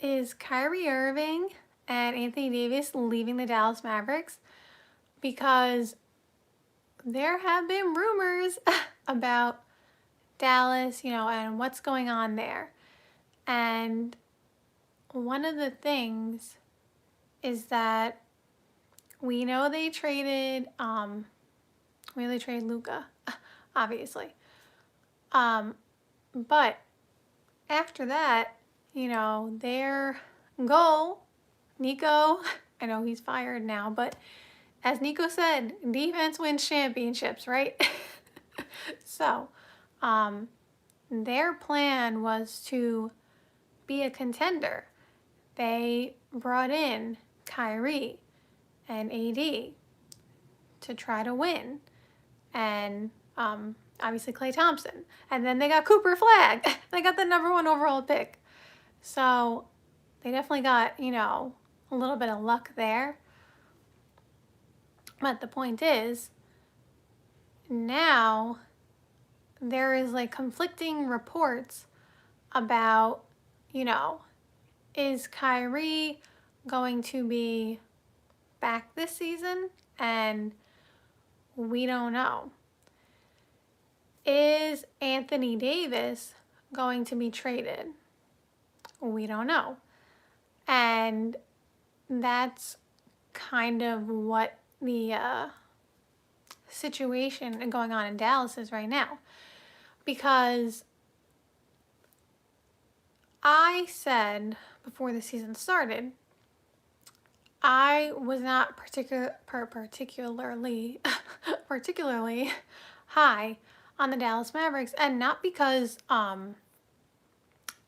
Is Kyrie Irving and Anthony Davis leaving the Dallas Mavericks? Because there have been rumors about Dallas, and what's going on there. And one of the things is that we know they traded Luka, obviously. But after that, their goal, Nico, I know he's fired now, but as Nico said, defense wins championships, right? So, their plan was to be a contender. They brought in Kyrie and AD to try to win. And obviously Klay Thompson. And then they got Cooper Flag. They got the #1 overall pick. So they definitely got, a little bit of luck there. But the point is, now there is like conflicting reports about, is Kyrie going to be back this season? And we don't know. Is Anthony Davis going to be traded? We don't know. And that's kind of what the situation going on in Dallas is right now. Because I said before the season started, I was not particularly high on the Dallas Mavericks, and not because I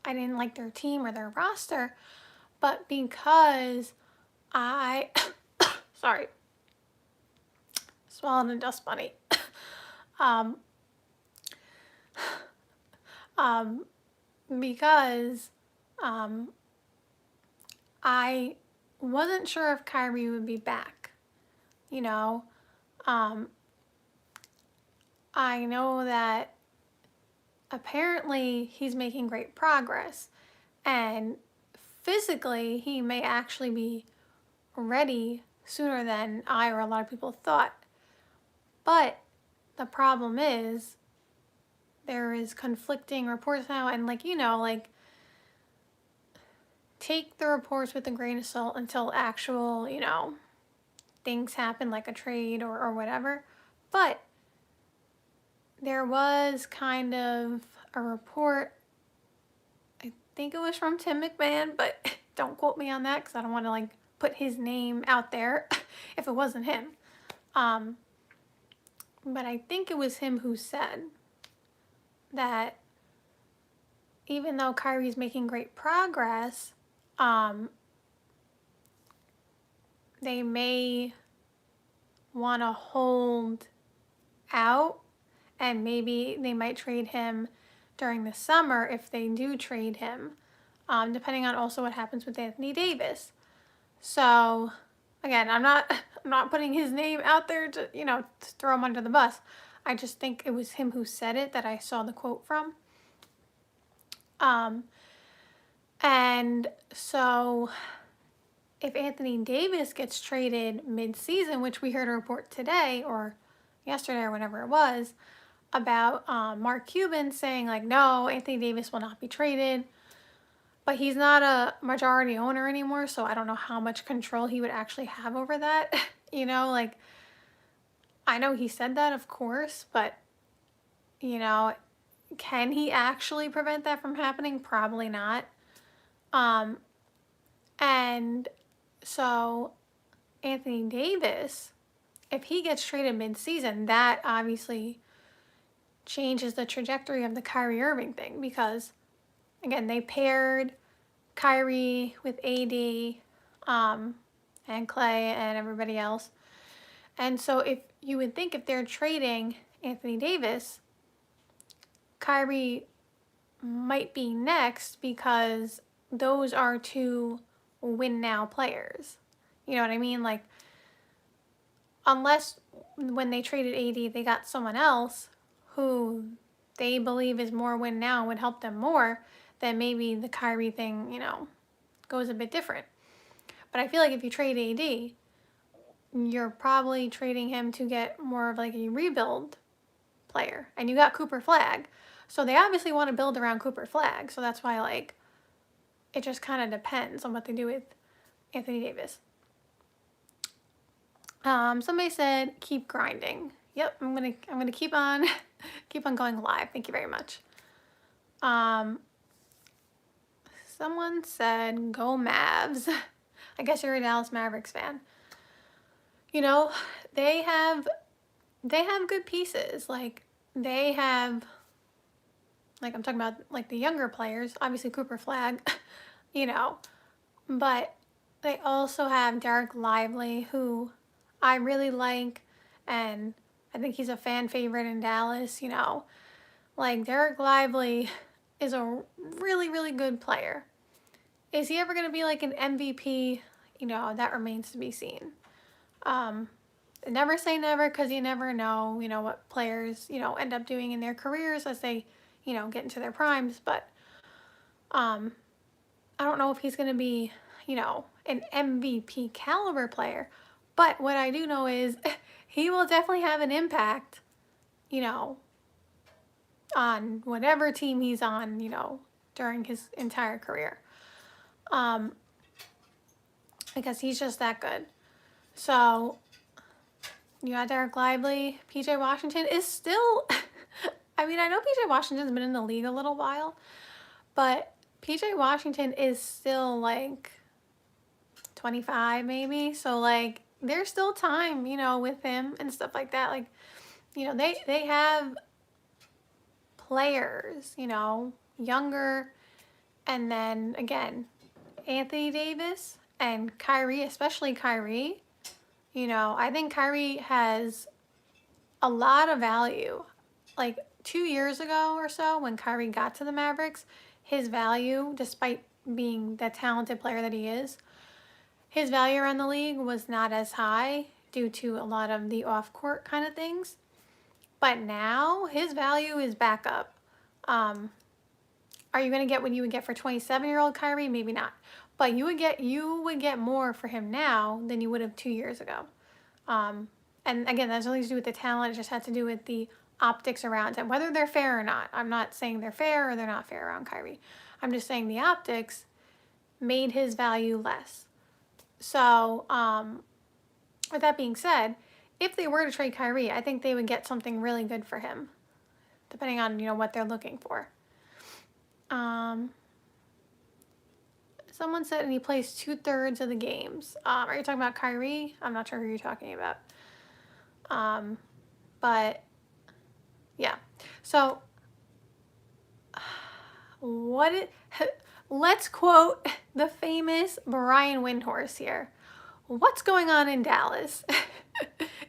didn't like their team or their roster, but because I sorry, swallowed a dust bunny. Because I wasn't sure if Kyrie would be back. I know that apparently he's making great progress, and physically he may actually be ready sooner than I or a lot of people thought. But the problem is there is conflicting reports now, and take the reports with a grain of salt until actual, things happen, like a trade or whatever. But there was kind of a report, I think it was from Tim McMahon, but don't quote me on that because I don't want to put his name out there if it wasn't him. But I think it was him who said that even though Kyrie's making great progress, they may want to hold out, and maybe they might trade him during the summer if they do trade him, depending on also what happens with Anthony Davis. So again, I'm not putting his name out there to to throw him under the bus. I just think it was him who said it, that I saw the quote from. And so if Anthony Davis gets traded mid-season, which we heard a report today or yesterday or whenever it was, about Mark Cuban saying no, Anthony Davis will not be traded. But he's not a majority owner anymore, so I don't know how much control he would actually have over that. I know he said that, of course, but can he actually prevent that from happening? Probably not. And so Anthony Davis, if he gets traded mid-season, that obviously changes the trajectory of the Kyrie Irving thing, because again, they paired Kyrie with AD and Klay and everybody else. And so if you would think if they're trading Anthony Davis, Kyrie might be next, because those are two win-now players. You know what I mean? Unless when they traded AD, they got someone else who they believe is more win now and would help them more, then maybe the Kyrie thing, goes a bit different. But I feel like if you trade AD, you're probably trading him to get more of like a rebuild player. And you got Cooper Flag. So they obviously want to build around Cooper Flag. So that's why, like, it just kind of depends on what they do with Anthony Davis. Somebody said keep grinding. Yep, I'm gonna keep on keep on going live. Thank you very much. Someone said go Mavs. I guess you're a Dallas Mavericks fan. You know, they have good pieces. Like they have, like I'm talking about like the younger players, obviously Cooper Flag, you know, but they also have Derek Lively, who I really like, and I think he's a fan favorite in Dallas, you know. Like Derek Lively is a really, really good player. Is he ever going to be like an MVP? You know, that remains to be seen. Never say never, because you never know, you know, what players, you know, end up doing in their careers as they, you know, get into their primes. But I don't know if he's going to be, you know, an MVP caliber player. But what I do know is he will definitely have an impact, you know, on whatever team he's on, you know, during his entire career. Because he's just that good. So, you got Derek Lively. PJ Washington is still, I mean, I know PJ Washington's been in the league a little while, but PJ Washington is still like 25 maybe. So, like, there's still time, you know, with him and stuff like that. Like, you know, they have players, you know, younger, and then again, Anthony Davis and Kyrie, especially Kyrie. You know, I think Kyrie has a lot of value. Like 2 years ago or so, when Kyrie got to the Mavericks, his value, despite being the talented player that he is, his value around the league was not as high due to a lot of the off-court kind of things. But now his value is back up. Are you going to get what you would get for 27-year-old Kyrie? Maybe not. But you would get more for him now than you would have 2 years ago. And again, that has nothing to do with the talent. It just had to do with the optics around him, whether they're fair or not. I'm not saying they're fair or they're not fair around Kyrie. I'm just saying the optics made his value less. So, with that being said, if they were to trade Kyrie, I think they would get something really good for him, depending on, you know, what they're looking for. Someone said, and he plays 2/3 of the games. Are you talking about Kyrie? I'm not sure who you're talking about. But yeah. So let's quote the famous Brian Windhorst here. What's going on in Dallas?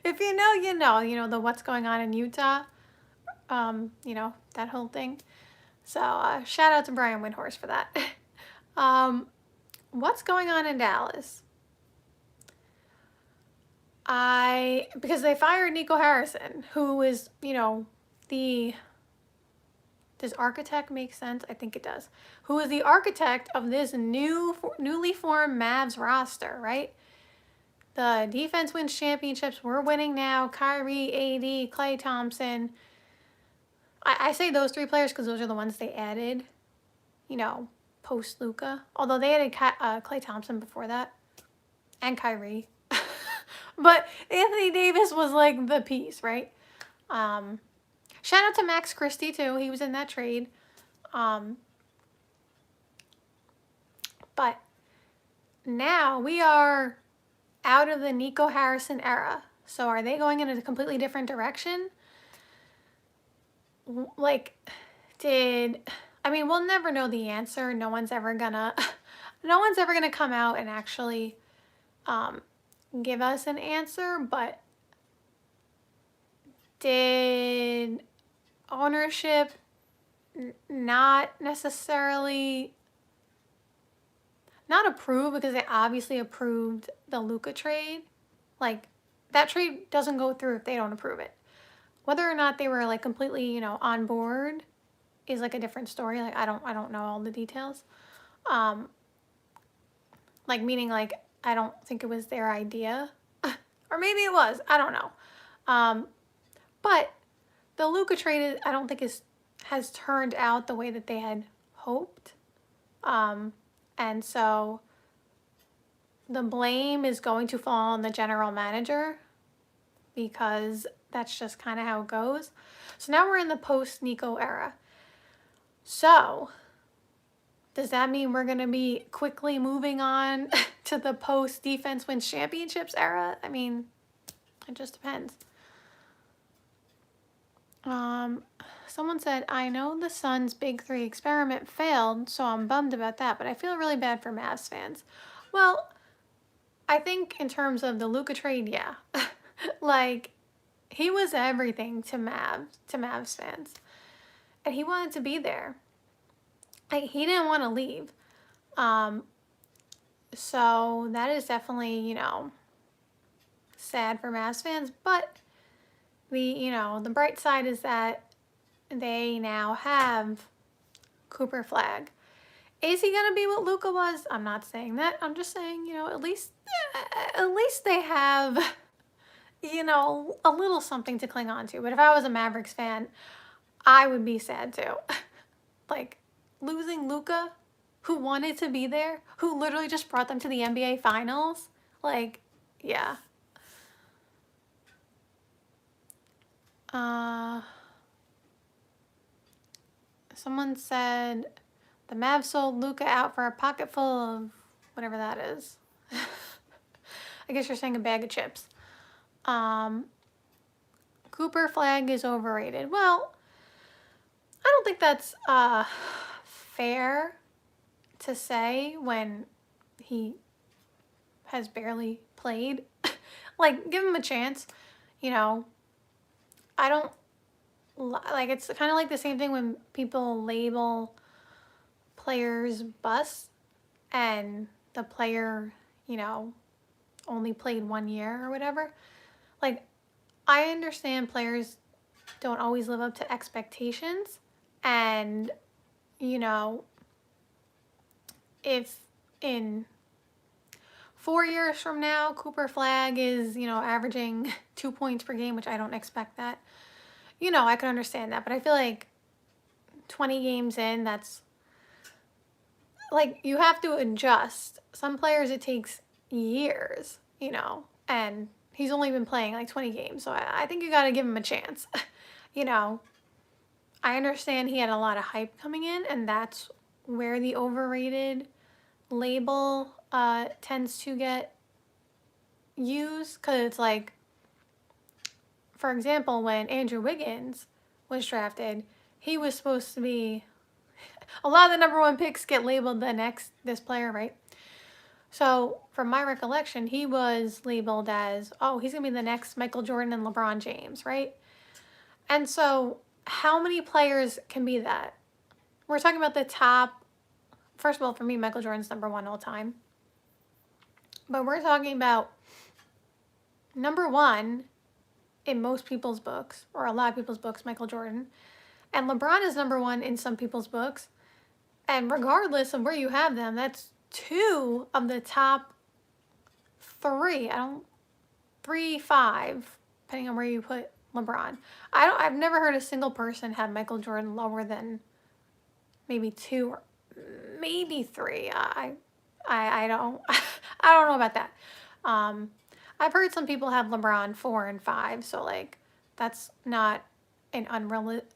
If you know, you know, the what's going on in Utah, you know, that whole thing. So shout out to Brian Windhorst for that. What's going on in Dallas? Because they fired Nico Harrison, who is, you know, does architect make sense? I think it does. Who is the architect of this newly formed Mavs roster, right? The defense wins championships. We're winning now. Kyrie, AD, Klay Thompson. I say those three players because those are the ones they added, you know, post Luka. Although they added Klay Thompson before that, and Kyrie. But Anthony Davis was like the piece, right? Shout out to Max Christie too. He was in that trade. But now we are out of the Nico Harrison era. So are they going in a completely different direction? Like, we'll never know the answer. No one's ever gonna come out and actually give us an answer, but did ownership not necessarily not approve, because they obviously approved the Luka trade? Like, that trade doesn't go through if they don't approve it. Whether or not they were like completely, you know, on board is like a different story. Like, I don't know all the details. Like, meaning, like, I don't think it was their idea. Or maybe it was. I don't know. But the Luka trade, I don't think has turned out the way that they had hoped. And so the blame is going to fall on the general manager because that's just kind of how it goes. So now we're in the post-Nico era. So does that mean we're going to be quickly moving on to the post-defense wins championships era? I mean, it just depends. Someone said, I know the Suns' Big Three experiment failed, so I'm bummed about that, but I feel really bad for Mavs fans. Well, I think in terms of the Luka trade, yeah. Like, he was everything to Mavs fans. And he wanted to be there. Like, he didn't want to leave. So that is definitely, you know, sad for Mavs fans, but the bright side is that they now have Cooper Flag. Is he gonna be what Luka was? I'm not saying that. I'm just saying, at least they have, a little something to cling on to. But if I was a Mavericks fan, I would be sad too. Like, losing Luka, who wanted to be there, who literally just brought them to the NBA Finals. Like, yeah. Someone said the Mavs sold Luka out for a pocket full of whatever that is. I guess you're saying a bag of chips. Cooper Flag is overrated. Well, I don't think that's fair to say when he has barely played. Like, give him a chance. I don't, like, it's kind of like the same thing when people label players bust and the player, only played 1 year or whatever. Like, I understand players don't always live up to expectations, and, if in 4 years from now, Cooper Flag is, averaging 2 points per game, which I don't expect that, I can understand that. But I feel like 20 games in, that's, like, you have to adjust. Some players, it takes years, and he's only been playing like 20 games. So I think you got to give him a chance. I understand he had a lot of hype coming in, and that's where the overrated label tends to get used. Because it's like, for example, when Andrew Wiggins was drafted, he was supposed to be, a lot of the number one picks get labeled this player, right? So from my recollection, he was labeled as, oh, he's going to be the next Michael Jordan and LeBron James, right? And so how many players can be that? We're talking about the top, first of all, for me, Michael Jordan's number one all time. But we're talking about number one in most people's books, or a lot of people's books, Michael Jordan. And LeBron is number one in some people's books. And regardless of where you have them, that's two of the top three. 5, depending on where you put LeBron. I've never heard a single person have Michael Jordan lower than maybe 2 or maybe 3. I don't I don't know about that. I've heard some people have LeBron 4 and 5, so like that's not an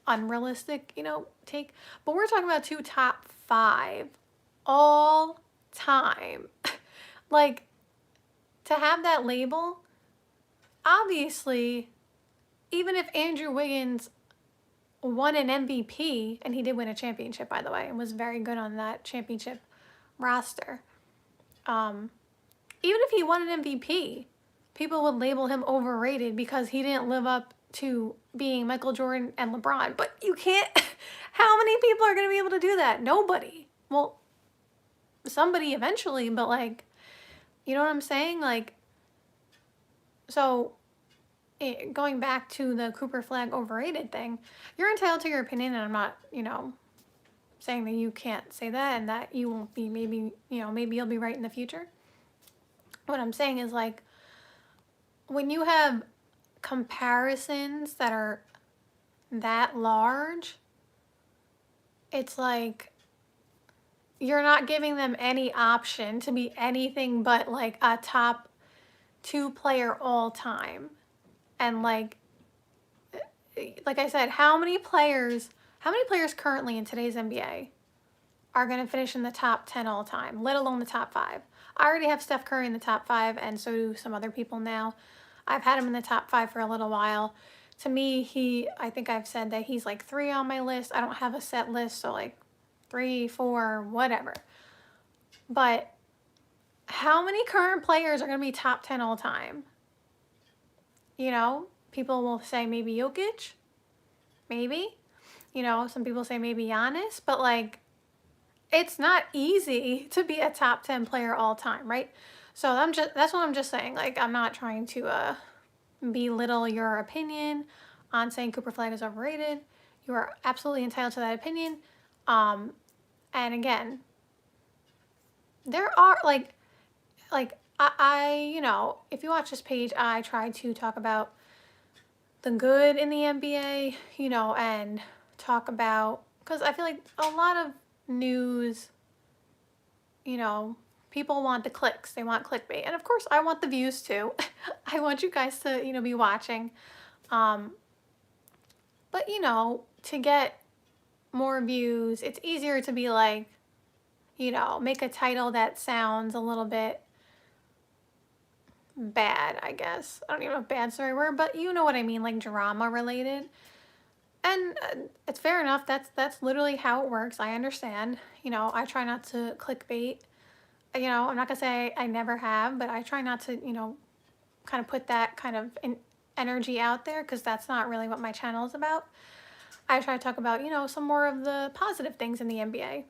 unrealistic, take. But we're talking about 2 top 5 all time. Like, to have that label, obviously, even if Andrew Wiggins won an MVP, and he did win a championship, by the way, and was very good on that championship roster, even if he won an MVP, people would label him overrated because he didn't live up to being Michael Jordan and LeBron. But you can't, how many people are going to be able to do that? Nobody. Well, somebody eventually, but like, you know what I'm saying? Like, so going back to the Cooper Flag overrated thing, you're entitled to your opinion, and I'm not, saying that you can't say that and that you won't be, maybe you'll be right in the future. what I'm saying is like, when you have comparisons that are that large, it's like you're not giving them any option to be anything but like a top 2 player all time. And like I said, how many players currently in today's NBA are going to finish in the top 10 all time, let alone the top 5? I already have Steph Curry in the top 5, and so do some other people now. I've had him in the top 5 for a little while. To me, I think I've said that he's like 3 on my list. I don't have a set list, so like 3, 4, whatever. But how many current players are going to be top 10 all time? You know, people will say maybe Jokic, maybe. You know, some people say maybe Giannis, but like, it's not easy to be a top 10 player all time, right? So that's what I'm just saying. Like, I'm not trying to belittle your opinion on saying Cooper Flag is overrated. You are absolutely entitled to that opinion. And again, there are like I you know, if you watch this page, I try to talk about the good in the NBA, you know, and talk about, because I feel like a lot of news, you know, people want the clicks, they want clickbait, and of course I want the views too. I want you guys to, you know, be watching, but you know, to get more views, it's easier to be like, you know, make a title that sounds a little bit bad, I guess. I don't even know if bad's the right word, but you know what I mean, like drama related. And it's fair enough. That's literally how it works. I understand. You know, I try not to clickbait. You know, I'm not gonna say I never have, but I try not to, you know, kind of put that kind of energy out there, because that's not really what my channel is about. I try to talk about, you know, some more of the positive things in the NBA.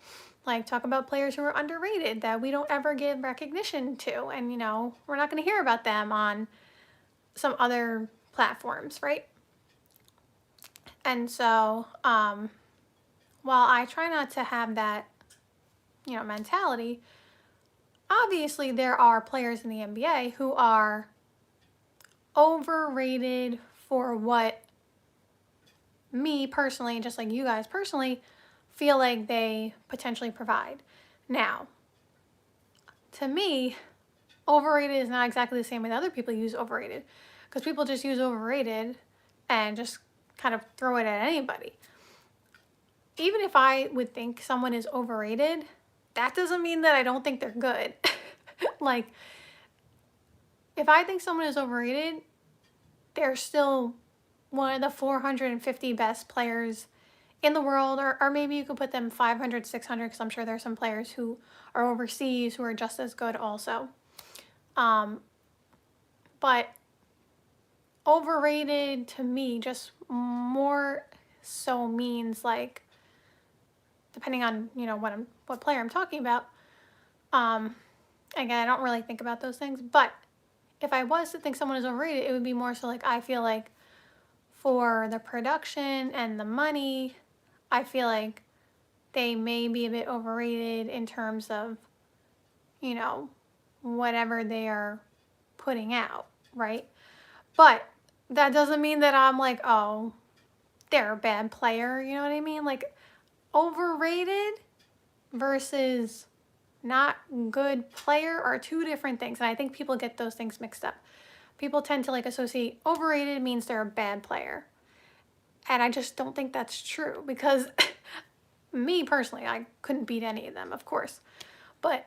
Like, talk about players who are underrated that we don't ever give recognition to. And, you know, we're not going to hear about them on some other platforms, right? And so, while I try not to have that, you know, mentality, obviously there are players in the NBA who are overrated for what me personally, just like you guys personally, feel like they potentially provide. Now, to me, overrated is not exactly the same way that other people use overrated, because people just use overrated and just kind of throw it at anybody. Even if I would think someone is overrated, that doesn't mean that I don't think they're good. Like, if I think someone is overrated, they're still one of the 450 best players in the world, or maybe you could put them 500, 600, because I'm sure there's some players who are overseas who are just as good also. But overrated to me just more so means, like, depending on, you know, what player I'm talking about. Again, I don't really think about those things, but if I was to think someone is overrated, it would be more so like, I feel like for the production and the money, I feel like they may be a bit overrated in terms of, you know, whatever they are putting out, right? But that doesn't mean that I'm like, oh, they're a bad player, you know what I mean? Like, overrated versus not good player are 2 different things, and I think people get those things mixed up. People tend to like associate overrated means they're a bad player, and I just don't think that's true, because me personally, I couldn't beat any of them, of course, but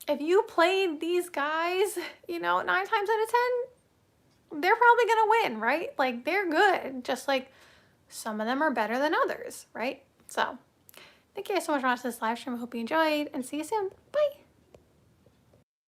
if you played these guys, you know, 9 times out of 10, they're probably gonna win, right? Like, they're good, just like some of them are better than others, right? So thank you guys so much for watching this live stream. I hope you enjoyed, and see you soon. Bye.